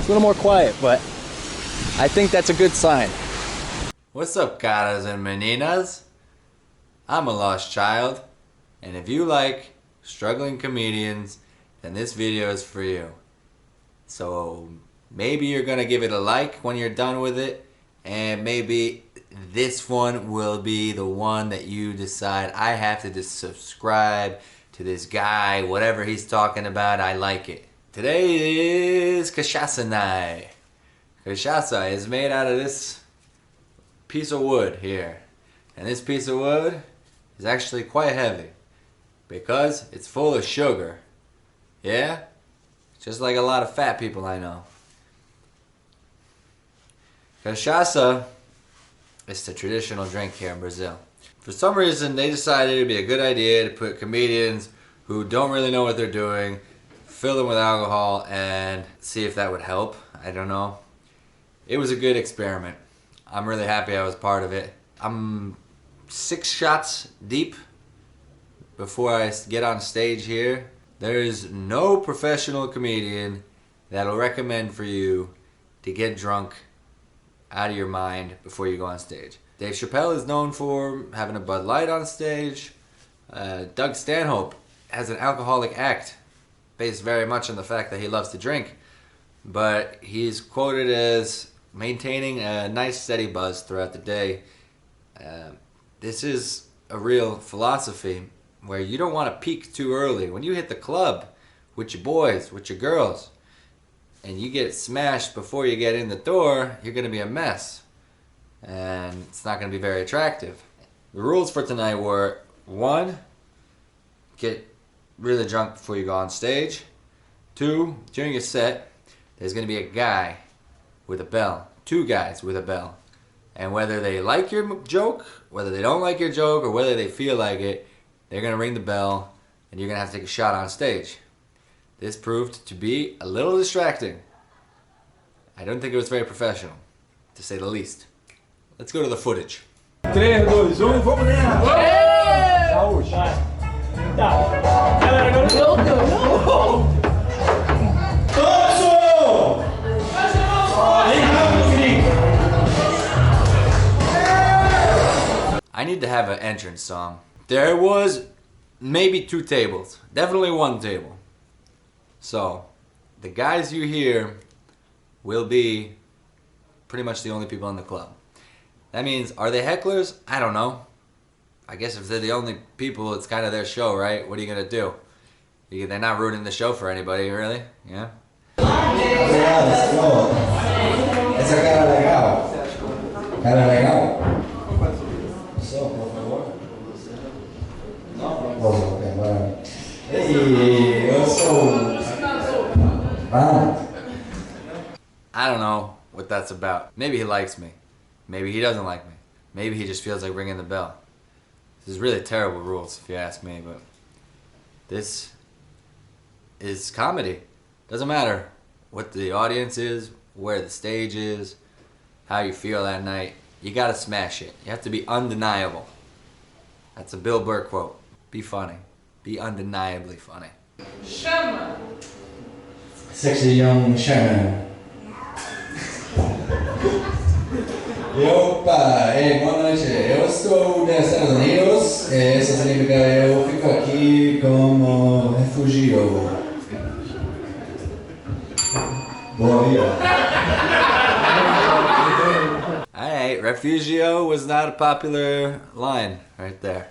a little more quiet, but I think that's a good sign. What's up, caras and meninas? I'm a lost child, and if you like struggling comedians, then this video is for you. So maybe you're gonna give it a like when you're done with it, and maybe this one will be the one that you decide, I have to just subscribe to this guy, whatever he's talking about, I like it. Today is Cachaca night. Cachaca is made out of this piece of wood here. And this piece of wood is actually quite heavy because it's full of sugar. Yeah? Just like a lot of fat people I know. Cachaça is the traditional drink here in Brazil. For some reason, they decided it'd be a good idea to put comedians who don't really know what they're doing, fill them with alcohol, and see if that would help. I don't know. It was a good experiment. I'm really happy I was part of it. I'm 6 shots deep before I get on stage here. There is no professional comedian that'll recommend for you to get drunk out of your mind before you go on stage. Dave Chappelle is known for having a Bud Light on stage. Doug Stanhope has an alcoholic act based very much on the fact that he loves to drink, but he's quoted as maintaining a nice steady buzz throughout the day. This is a real philosophy where you don't want to peak too early. When you hit the club with your boys, with your girls, and you get smashed before you get in the door, you're going to be a mess. And it's not going to be very attractive. The rules for tonight were: 1, get really drunk before you go on stage. 2, during your set, there's going to be a guy with a bell. 2 guys with a bell. And whether they like your joke, whether they don't like your joke, or whether they feel like it, they're going to ring the bell and you're going to have to take a shot on stage. This proved to be a little distracting. I don't think it was very professional, to say the least. Let's go to the footage. 3, 2, 1, vamos nessa! Saúde! Tá. Galera, agora I need to have an entrance song. There was maybe 2 tables. Definitely 1 table. So, the guys you hear will be pretty much the only people in the club. That means, are they hecklers? I don't know. I guess if they're the only people, it's kind of their show, right? What are you going to do? They're not ruining the show for anybody, really? Yeah? Essa cara legal? Cara legal? Só, por favor. Não? Ok, agora. Ei, eu sou... I don't know what that's about. Maybe he likes me. Maybe he doesn't like me. Maybe he just feels like ringing the bell. This is really terrible rules, if you ask me, but this is comedy. Doesn't matter what the audience is, where the stage is, how you feel that night. You gotta smash it. You have to be undeniable. That's a Bill Burr quote. Be funny. Be undeniably funny. chama! Sexy young shaman. Opa, boa noite. Eu estou dos Estados Unidos. Isso significa eu fico aqui como refugio. Boa vida. Alright, refugio was not a popular line right there.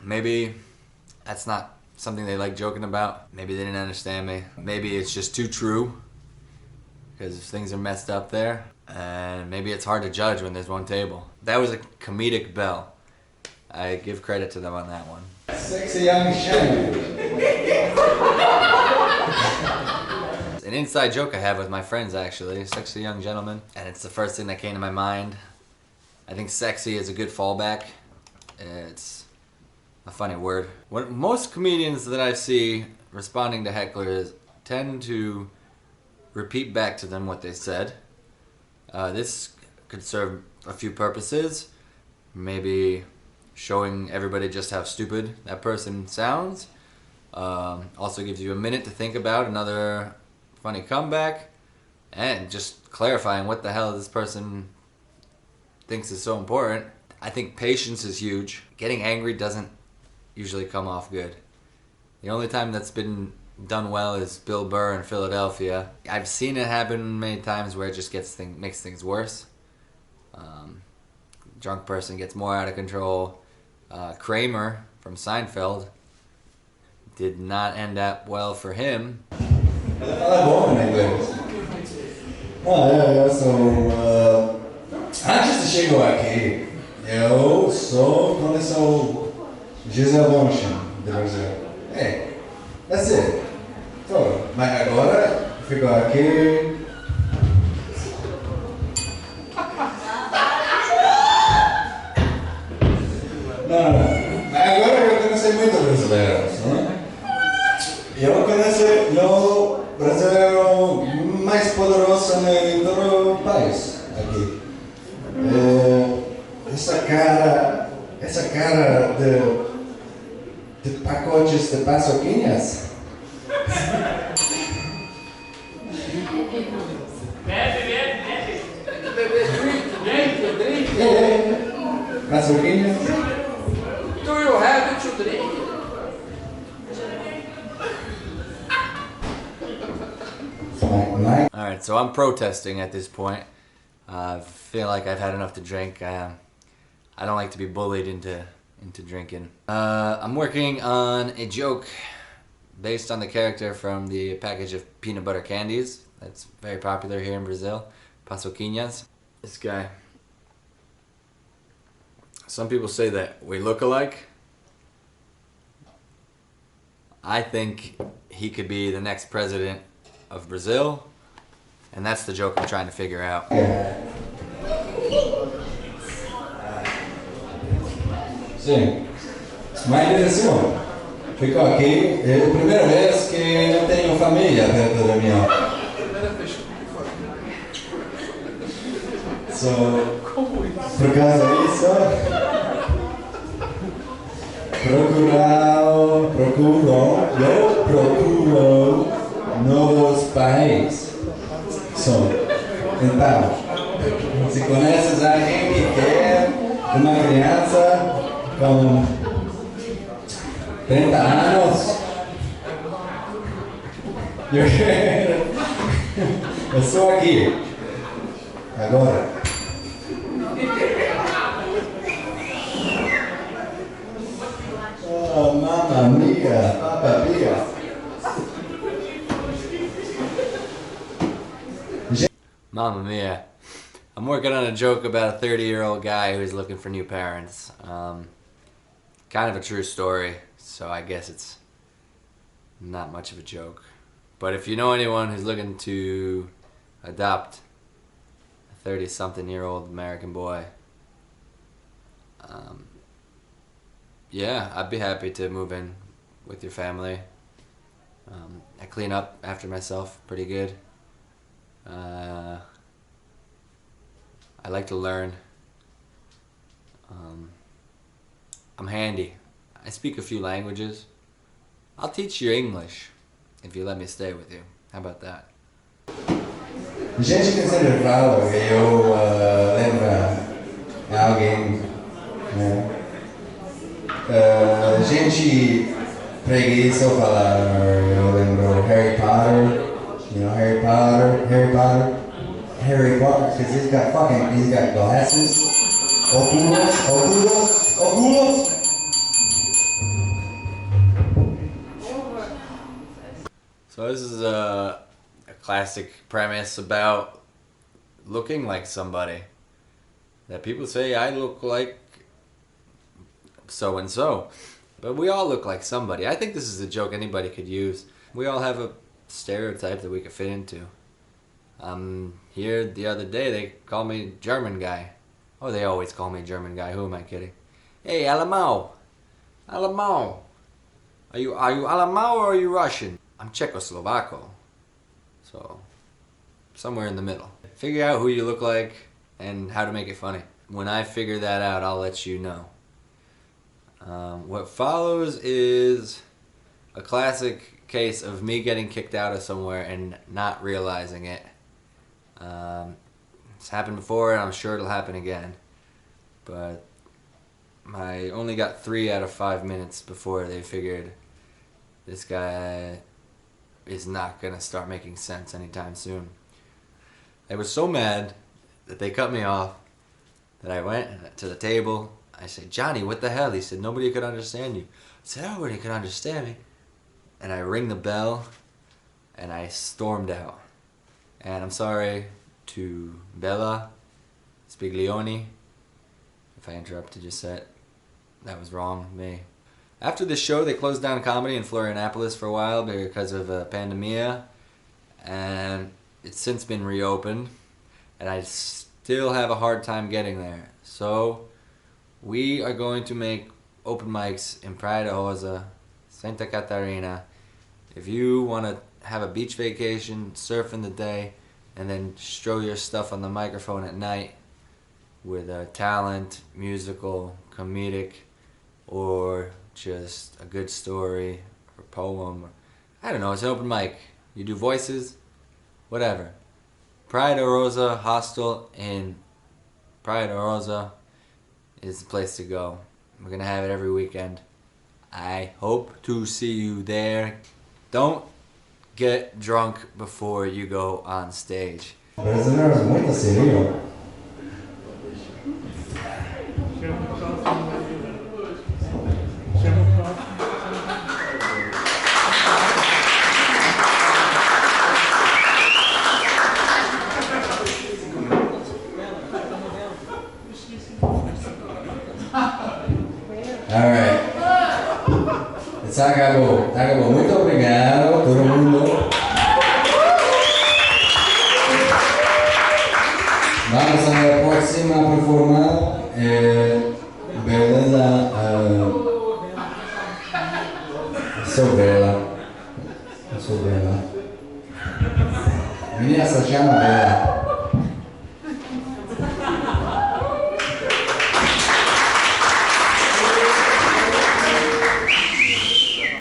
Maybe that's not something they like joking about. Maybe they didn't understand me. Maybe it's just too true, because things are messed up there. And maybe it's hard to judge when there's 1 table. That was a comedic bell. I give credit to them on that one. Sexy young shaman. An inside joke I have with my friends, actually. Sexy young gentleman. And it's the first thing that came to my mind. I think sexy is a good fallback. It's a funny word. Most comedians that I see responding to hecklers tend to repeat back to them what they said. This could serve a few purposes. Maybe showing everybody just how stupid that person sounds. Also gives you a minute to think about another funny comeback, and just clarifying what the hell this person thinks is so important. I think patience is huge. Getting angry doesn't usually come off good. The only time that's been done well is Bill Burr in Philadelphia. I've seen it happen many times where it just makes things worse. Drunk person gets more out of control. Kramer from Seinfeld did not end up well for him. Ele fala bom em inglês. Eu sou... antes de chegar aqui, eu sou Gisele Bündchen do Brasil. That's it. Então, mas agora, fico aqui... Não. Mas agora eu conheço muito brasileiros, né? Eu conheço o brasileiro mais poderoso em todo o país, aqui. Essa cara de pacotes de paçoquinhas. Bebe. Paçoquinhas. Do you have to drink? Alright, so I'm protesting at this point. I feel like I've had enough to drink. I don't like to be bullied into drinking. I'm working on a joke based on the character from the package of peanut butter candies that's very popular here in Brazil, paçoquinhas. This guy. Some people say that we look alike. I think he could be the next president of Brazil, and that's the joke I'm trying to figure out. Sim, uma direção. Fico aqui, é a primeira vez que não tenho família perto da minha. Por causa disso, procuro novos países. Então, se conheces alguém que quer uma criança com 30 anos, eu sou aqui, agora. Oh, mamma mia, papa mia. Mamma mia. I'm working on a joke about a 30-year-old guy who's looking for new parents. Kind of a true story, so I guess it's not much of a joke. But if you know anyone who's looking to adopt a 30-something-year-old American boy, yeah, I'd be happy to move in with your family. I clean up after myself pretty good. I like to learn. I'm handy. I speak a few languages. I'll teach you English if you let me stay with you. How about that? Gente que sempre fala que eu lembro alguém, né? Gente preguiça falar, eu lembro Harry Potter, you know Harry Potter, because he's got glasses, óculos. So this is a classic premise about looking like somebody. That people say I look like so and so, but we all look like somebody. I think this is a joke anybody could use. We all have a stereotype that we could fit into. Here the other day they called me German guy. Oh, they always call me German guy. Who am I kidding? Hey, Alamau. Are you Alamau or are you Russian? I'm Czechoslovako. So somewhere in the middle. Figure out who you look like and how to make it funny. When I figure that out, I'll let you know. What follows is a classic case of me getting kicked out of somewhere and not realizing it. It's happened before, and I'm sure it'll happen again. But I only got 3 out of 5 minutes before they figured this guy is not gonna start making sense anytime soon. I was so mad that they cut me off that I went to the table. I said, "Johnny, what the hell?" He said, "Nobody could understand you." I said, "Everybody could understand me." And I rang the bell and I stormed out. And I'm sorry to Bella Spiglioni if I interrupted your set. That was wrong of me. After this show, they closed down comedy in Florianopolis for a while because of a pandemia, and it's since been reopened, and I still have a hard time getting there. So we are going to make open mics in Praia da Rosa, Santa Catarina. If you want to have a beach vacation, surf in the day, and then show your stuff on the microphone at night with a talent, musical, comedic, or just a good story or poem. I don't know, it's an open mic. You do voices, whatever. Praia da Rosa Hostel in Praia da Rosa is the place to go. We're gonna have it every weekend. I hope to see you there. Don't get drunk before you go on stage. Brasileiro é muito sério. Alright. Se acabou. Acabou. Muito obrigado, todo mundo. Vamos à próxima performance. Beleza. Sou bela. Sou bela. Menina, se chama Bela.